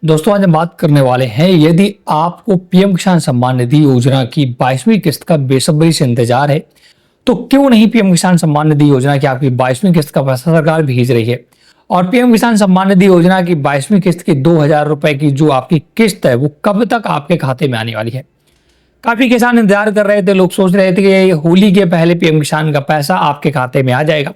दोस्तों आज हम बात करने वाले हैं, यदि आपको पीएम किसान सम्मान निधि योजना की 22वीं किस्त का बेसब्री से इंतजार है तो क्यों नहीं पीएम किसान सम्मान निधि योजना की आपकी 22वीं किस्त का पैसा सरकार भेज रही है। और पीएम किसान सम्मान निधि योजना की 22वीं किस्त की 2000 रुपए की जो आपकी किस्त है वो कब तक आपके खाते में आने वाली है। काफी किसान इंतजार कर रहे थे, लोग सोच रहे थे कि होली के पहले पीएम किसान का पैसा आपके खाते में आ जाएगा,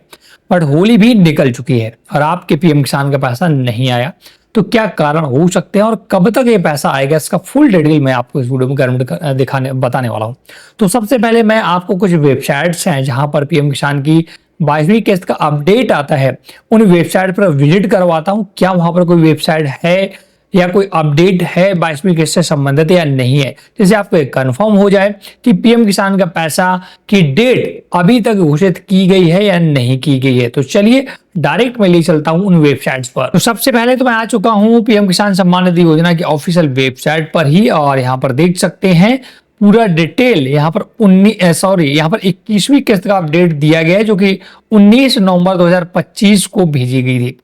बट होली भी निकल चुकी है और आपके पीएम किसान का पैसा नहीं आया। तो क्या कारण हो सकते हैं और कब तक ये पैसा आएगा, इसका फुल डिटेल मैं आपको इस वीडियो में बताने वाला हूं। तो सबसे पहले मैं आपको कुछ वेबसाइट्स हैं जहां पर पीएम किसान की 22वीं किस्त का अपडेट आता है, उन वेबसाइट पर विजिट करवाता हूं। क्या वहां पर कोई वेबसाइट है या कोई अपडेट है 22वीं किस्त से संबंधित या नहीं है, जिससे आपको कंफर्म हो जाए कि पीएम किसान का पैसा की डेट अभी तक घोषित की गई है या नहीं की गई है। तो चलिए डायरेक्ट मैं ले चलता हूं उन वेबसाइट्स पर। तो सबसे पहले तो मैं आ चुका हूं पीएम किसान सम्मान निधि योजना की ऑफिशियल वेबसाइट पर ही, और यहाँ पर देख सकते हैं पूरा डिटेल। यहाँ पर 21वीं किस्त का अपडेट दिया गया है जो कि 19 नवंबर 2025 को भेजी गई थी।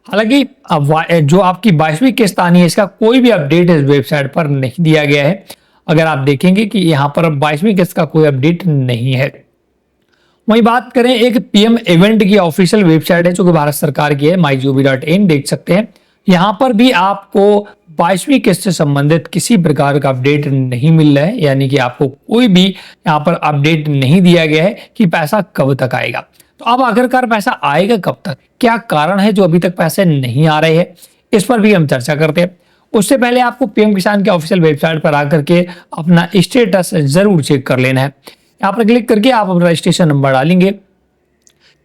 हालांकि जो आपकी 22वीं किस्त आनी है इसका कोई भी अपडेट इस वेबसाइट पर नहीं दिया गया है। अगर आप देखेंगे कि यहाँ पर 22वीं किस्त का कोई अपडेट नहीं है। वहीं बात करें एक पीएम इवेंट की ऑफिशियल वेबसाइट है जो कि भारत सरकार की है, mygov.in, देख सकते हैं। यहाँ पर भी आपको 22वीं किस्त से संबंधित किसी प्रकार का अपडेट नहीं मिल रहा है, यानी कि आपको कोई भी यहाँ पर अपडेट नहीं दिया गया है कि पैसा कब तक आएगा। तो अब आखिरकार पैसा आएगा कब तक, क्या कारण है जो अभी तक पैसे नहीं आ रहे हैं, इस पर भी हम चर्चा करते हैं। उससे पहले आपको पीएम किसान के ऑफिशियल वेबसाइट पर आकर के अपना स्टेटस जरूर चेक कर लेना है। यहाँ पर क्लिक करके आप अपना रजिस्ट्रेशन नंबर डालेंगे,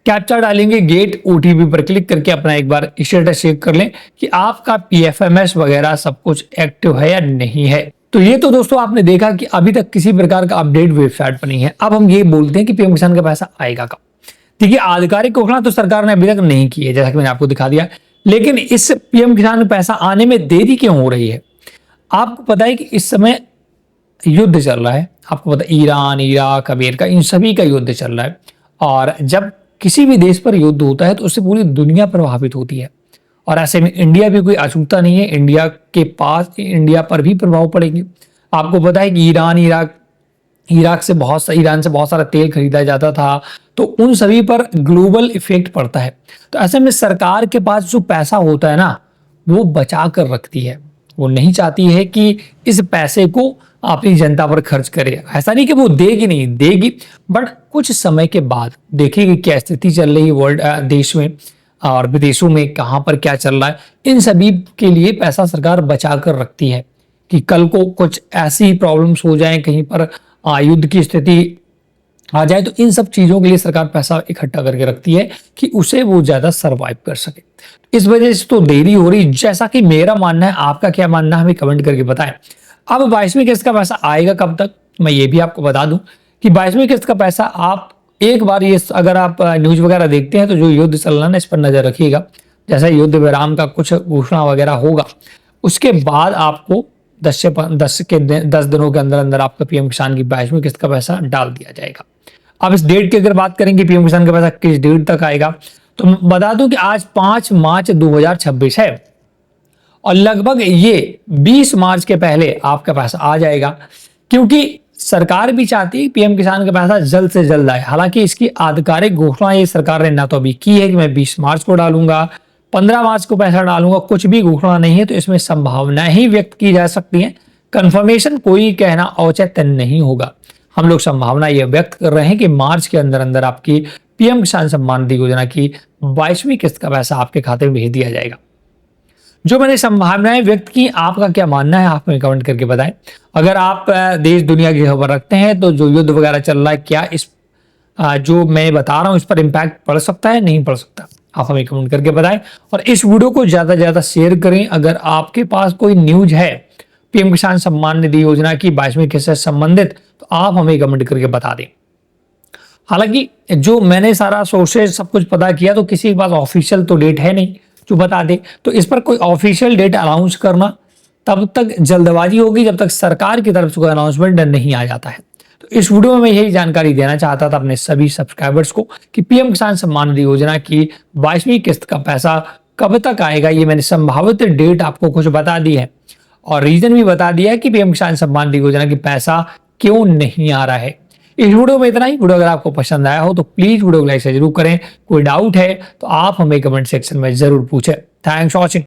कैप्चा डालेंगे, गेट ओटीपी पर क्लिक करके अपना एक बार स्टेटस चेक कर लें कि आपका पीएफएमएस वगैरह सब कुछ एक्टिव है या नहीं है। तो ये तो दोस्तों आपने देखा कि अभी तक किसी प्रकार का अपडेट वेबसाइट पर नहीं है। अब हम ये बोलते हैं कि पीएम किसान का पैसा आएगा कब। देखिए, आधिकारिक घोषणा तो सरकार ने अभी तक नहीं की है, जैसा कि मैंने आपको दिखा दिया, लेकिन इस पीएम किसान का पैसा आने में देरी क्यों हो रही है। आपको पता है कि इस समय युद्ध चल रहा है, आपको पता है ईरान, इराक, अमेरिका, इन सभी का युद्ध चल रहा है। और जब किसी भी देश पर युद्ध होता है तो उससे पूरी दुनिया प्रभावित होती है, और ऐसे में इंडिया भी कोई अछूता नहीं है। इंडिया के पास इंडिया पर भी प्रभाव पड़ेंगे। आपको पता है कि ईरान से बहुत सारा तेल खरीदा जाता था, तो उन सभी पर ग्लोबल इफेक्ट पड़ता है। तो ऐसे में सरकार के पास जो पैसा होता है ना, वो बचा कर रखती है। वो नहीं चाहती है कि इस पैसे को अपनी जनता पर खर्च करे। ऐसा नहीं कि वो देगी नहीं, देगी, बट कुछ समय के बाद देखेगी क्या स्थिति चल रही है वर्ल्ड देश में और विदेशों में, कहाँ पर क्या चल रहा है। इन सभी के लिए पैसा सरकार बचा कर रखती है कि कल को कुछ ऐसी प्रॉब्लम्स हो जाएं, कहीं पर युद्ध की स्थिति आ जाए, तो इन सब चीजों के लिए सरकार पैसा इकट्ठा करके रखती है कि उसे वो ज्यादा सरवाइव कर सके। इस वजह से तो देरी हो रही, जैसा कि मेरा मानना है। आपका क्या मानना है हमें कमेंट करके बताएं। अब 22वीं किस्त का पैसा आएगा कब तक, मैं ये भी आपको बता दूं कि 22वीं किस्त का पैसा आप एक बार ये, अगर आप न्यूज वगैरह देखते हैं तो जो युद्ध चल रहा है इस पर नजर रखिएगा। जैसा युद्ध विराम का कुछ घोषणा वगैरह होगा, उसके बाद आपको 10 दिनों के अंदर अंदर आपका पीएम किसान की 22वीं किस्त का पैसा डाल दिया जाएगा। अब इस डेट की अगर बात करेंगे पीएम किसान का पैसा किस डेट तक आएगा, तो बता दूं कि आज 5 मार्च 2026 है और लगभग ये 20 मार्च के पहले आपका पैसा आ जाएगा, क्योंकि सरकार भी चाहती है पीएम किसान का पैसा जल्द से जल्द आए। हालांकि इसकी आधिकारिक घोषणा ये सरकार ने ना तो अभी की है कि मैं 20 मार्च को डालूंगा, 15 मार्च को पैसा डालूंगा, कुछ भी घोषणा नहीं है। तो इसमें संभावनाएं ही व्यक्त की जा सकती हैं, कंफर्मेशन कोई कहना औचित्य नहीं होगा। हम लोग संभावना यह व्यक्त कर रहे हैं कि मार्च के अंदर अंदर आपकी पीएम किसान सम्मान निधि योजना की 22वीं किस्त का पैसा आपके खाते में भेज दिया जाएगा। जो मैंने संभावनाएं व्यक्त की, आपका क्या मानना है आप हमें कमेंट करके बताएं। अगर आप देश दुनिया की खबर रखते हैं तो जो युद्ध वगैरह चल रहा है, क्या इस जो मैं बता रहा हूं इस पर इम्पैक्ट पड़ सकता है, नहीं पड़ सकता, आप हमें कमेंट करके बताएं। और इस वीडियो को ज्यादा से ज्यादा शेयर करें। अगर आपके पास कोई न्यूज है पीएम किसान सम्मान निधि योजना की 22वीं किस्त से संबंधित, तो आप हमें कमेंट करके बता दें। हालांकि जो मैंने सारा सोर्सेज सब कुछ पता किया, तो किसी के पास ऑफिशियल तो डेट है नहीं जो बता दे। तो इस पर कोई ऑफिशियल डेट अनाउंस करना तब तक जल्दबाजी होगी जब तक सरकार की तरफ से कोई अनाउंसमेंट नहीं आ जाता है। तो इस वीडियो में मैं यही जानकारी देना चाहता था अपने सभी सब्सक्राइबर्स को कि पीएम किसान सम्मान निधि योजना की 22वीं किस्त का पैसा कब तक आएगा, ये मैंने संभावित डेट आपको कुछ बता दी है और रीजन भी बता दिया है कि पीएम किसान सम्मान निधि योजना की पैसा क्यों नहीं आ रहा है। इस वीडियो में इतना ही। वीडियो अगर आपको पसंद आया हो तो प्लीज वीडियो को लाइक जरूर करें। कोई डाउट है तो आप हमें कमेंट सेक्शन में जरूर पूछें। Thanks for watching.